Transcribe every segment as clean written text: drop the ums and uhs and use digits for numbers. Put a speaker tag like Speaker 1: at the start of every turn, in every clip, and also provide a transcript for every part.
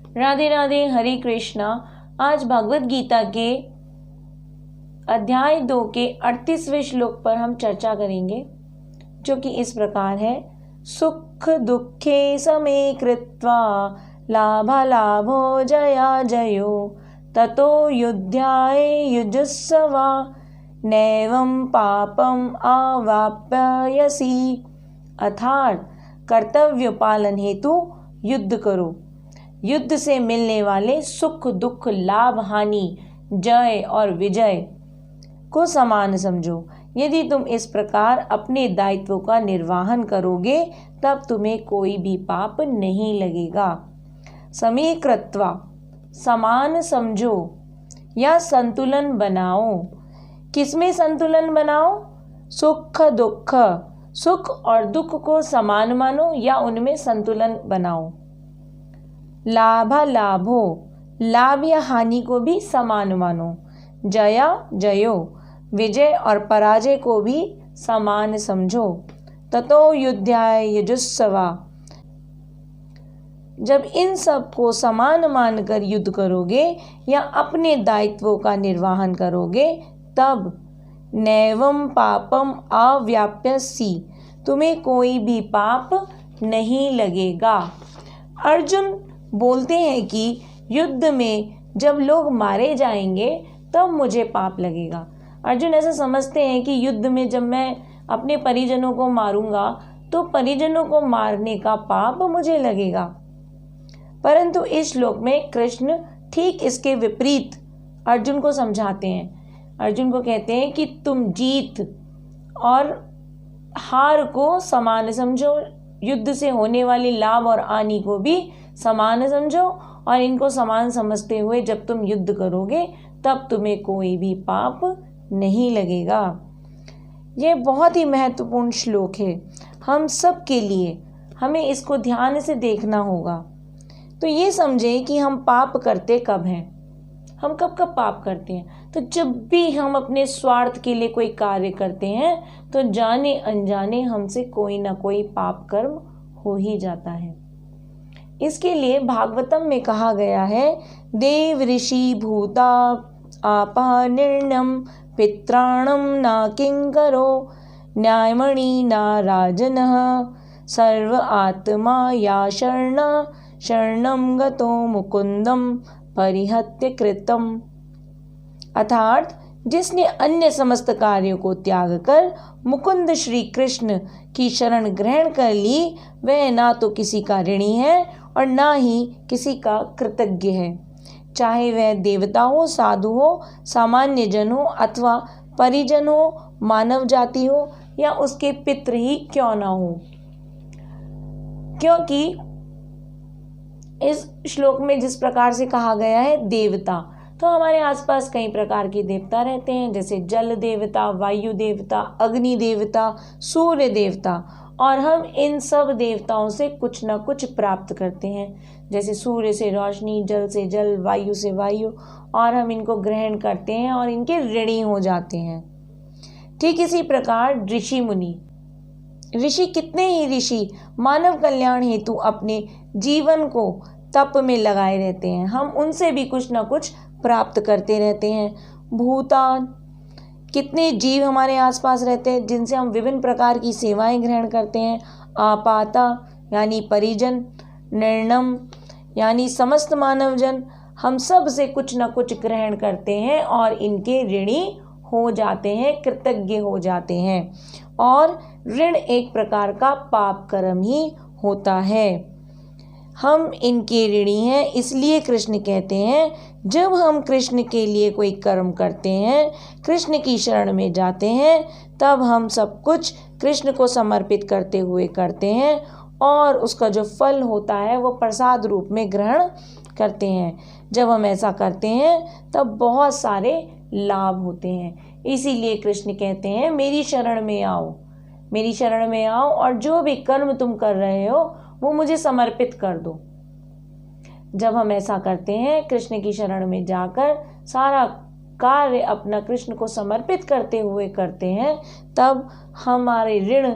Speaker 1: राधे राधे, हरे कृष्णा। आज भगवत गीता के अध्याय 2 के 38वें श्लोक पर हम चर्चा करेंगे, जो कि इस प्रकार है। सुख दुखे समे कृत्वा लाभालाभो जया जयो ततो युध्याय युजुस्सवा नैवं पापम आवाप्यसि। अर्थात कर्तव्य पालन हेतु युद्ध करो। युद्ध से मिलने वाले सुख दुख, लाभ हानि, जय और विजय को समान समझो। यदि तुम इस प्रकार अपने दायित्वों का निर्वहन करोगे तब तुम्हें कोई भी पाप नहीं लगेगा। समीकृत्वा समान समझो या संतुलन बनाओ। किसमें संतुलन बनाओ? सुख दुख, सुख और दुख को समान मानो या उनमें संतुलन बनाओ। लाभा लाभो, लाभ या हानि को भी समान मानो। जया जयो, विजय और पराजय को भी समान समझो। ततो युध्याय युजुस्सवा, जब इन सब को समान मानकर युद्ध करोगे या अपने दायित्वों का निर्वहन करोगे तब नैवं पापम अव्याप्यसि, तुम्हें कोई भी पाप नहीं लगेगा। अर्जुन बोलते हैं कि युद्ध में जब लोग मारे जाएंगे तब मुझे पाप लगेगा। अर्जुन ऐसा समझते हैं कि युद्ध में जब मैं अपने परिजनों को मारूंगा तो परिजनों को मारने का पाप मुझे लगेगा। परंतु इस श्लोक में कृष्ण ठीक इसके विपरीत अर्जुन को समझाते हैं। अर्जुन को कहते हैं कि तुम जीत और हार को समान समझो, युद्ध से होने वाली लाभ और हानि को भी समान समझो, और इनको समान समझते हुए जब तुम युद्ध करोगे तब तुम्हें कोई भी पाप नहीं लगेगा। यह बहुत ही महत्वपूर्ण श्लोक है हम सब के लिए। हमें इसको ध्यान से देखना होगा। तो ये समझें कि हम पाप करते कब हैं। हम कब कब पाप करते हैं? तो जब भी हम अपने स्वार्थ के लिए कोई कार्य करते हैं तो जाने अनजाने हमसे कोई ना कोई पाप कर्म हो ही जाता है। इसके लिए भागवतम में कहा गया है, देव ऋषि भूता आपा निर्णम पित्राणम ना किंकरो न्यायमणि ना राजनः सर्व आत्मा या शरणम गतो मुकुंदम परिहत्य कृतम। अर्थात जिसने अन्य समस्त कार्यों को त्याग कर मुकुंद श्री कृष्ण की शरण ग्रहण कर ली, वह ना तो किसी का ऋणी है और ना ही किसी का कृतज्ञ है। चाहे वह देवता हो, साधु हो, सामान्य जन हो अथवा परिजन हो, मानव जाति हो या उसके पितृ ही क्यों ना हो। क्योंकि इस श्लोक में जिस प्रकार से कहा गया है देवता, तो हमारे आसपास कई प्रकार के देवता रहते हैं, जैसे जल देवता, वायु देवता, अग्नि देवता, सूर्य देवता, और हम इन सब देवताओं से कुछ न कुछ प्राप्त करते हैं। जैसे सूर्य से रोशनी, जल से जल, वायु से वायु, और हम इनको ग्रहण करते हैं और इनके ऋणी हो जाते हैं। ठीक इसी प्रकार ऋषि मुनि, ऋषि कितने ही ऋषि मानव कल्याण हेतु अपने जीवन को तप में लगाए रहते हैं। हम उनसे भी कुछ न कुछ प्राप्त करते रहते हैं। भूतान, कितने जीव हमारे आसपास रहते हैं जिनसे हम विभिन्न प्रकार की सेवाएं ग्रहण करते हैं। आपाता यानी परिजन, निर्णम यानी समस्त मानवजन, हम सब से कुछ न कुछ ग्रहण करते हैं और इनके ऋणी हो जाते हैं, कृतज्ञ हो जाते हैं। और ऋण एक प्रकार का पाप कर्म ही होता है। हम इनके ऋणी हैं, इसलिए कृष्ण कहते हैं जब हम कृष्ण के लिए कोई कर्म करते हैं, कृष्ण की शरण में जाते हैं, तब हम सब कुछ कृष्ण को समर्पित करते हुए करते हैं और उसका जो फल होता है वो प्रसाद रूप में ग्रहण करते हैं। जब हम ऐसा करते हैं तब बहुत सारे लाभ होते हैं। इसीलिए कृष्ण कहते हैं मेरी शरण में आओ, मेरी शरण में आओ और जो भी कर्म तुम कर रहे हो वो मुझे समर्पित कर दो। जब हम ऐसा करते हैं, कृष्ण की शरण में जाकर सारा कार्य अपना कृष्ण को समर्पित करते हुए करते हैं, तब हमारे ऋण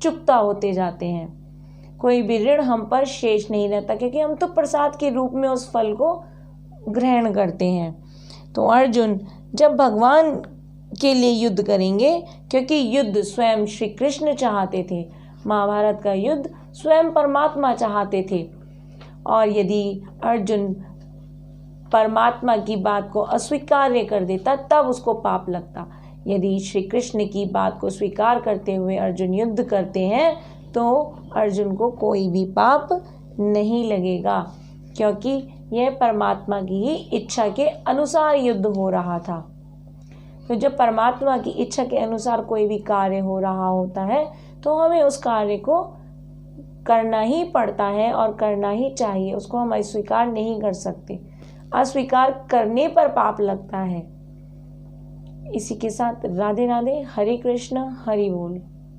Speaker 1: चुकता होते जाते हैं। कोई भी ऋण हम पर शेष नहीं रहता, क्योंकि हम तो प्रसाद के रूप में उस फल को ग्रहण करते हैं। तो अर्जुन जब भगवान के लिए युद्ध करेंगे, क्योंकि युद्ध स्वयं श्री कृष्ण चाहते थे, महाभारत का युद्ध स्वयं परमात्मा चाहते थे, और यदि अर्जुन परमात्मा की बात को अस्वीकार कर देता तब उसको पाप लगता। यदि श्री कृष्ण की बात को स्वीकार करते हुए अर्जुन युद्ध करते हैं तो अर्जुन को कोई भी पाप नहीं लगेगा, क्योंकि यह परमात्मा की ही इच्छा के अनुसार युद्ध हो रहा था। तो जब परमात्मा की इच्छा के अनुसार कोई भी कार्य हो रहा होता है तो हमें उस कार्य को करना ही पड़ता है और करना ही चाहिए, उसको हम अस्वीकार नहीं कर सकते। अस्वीकार करने पर पाप लगता है। इसी के साथ राधे राधे, हरे कृष्ण, हरि बोल।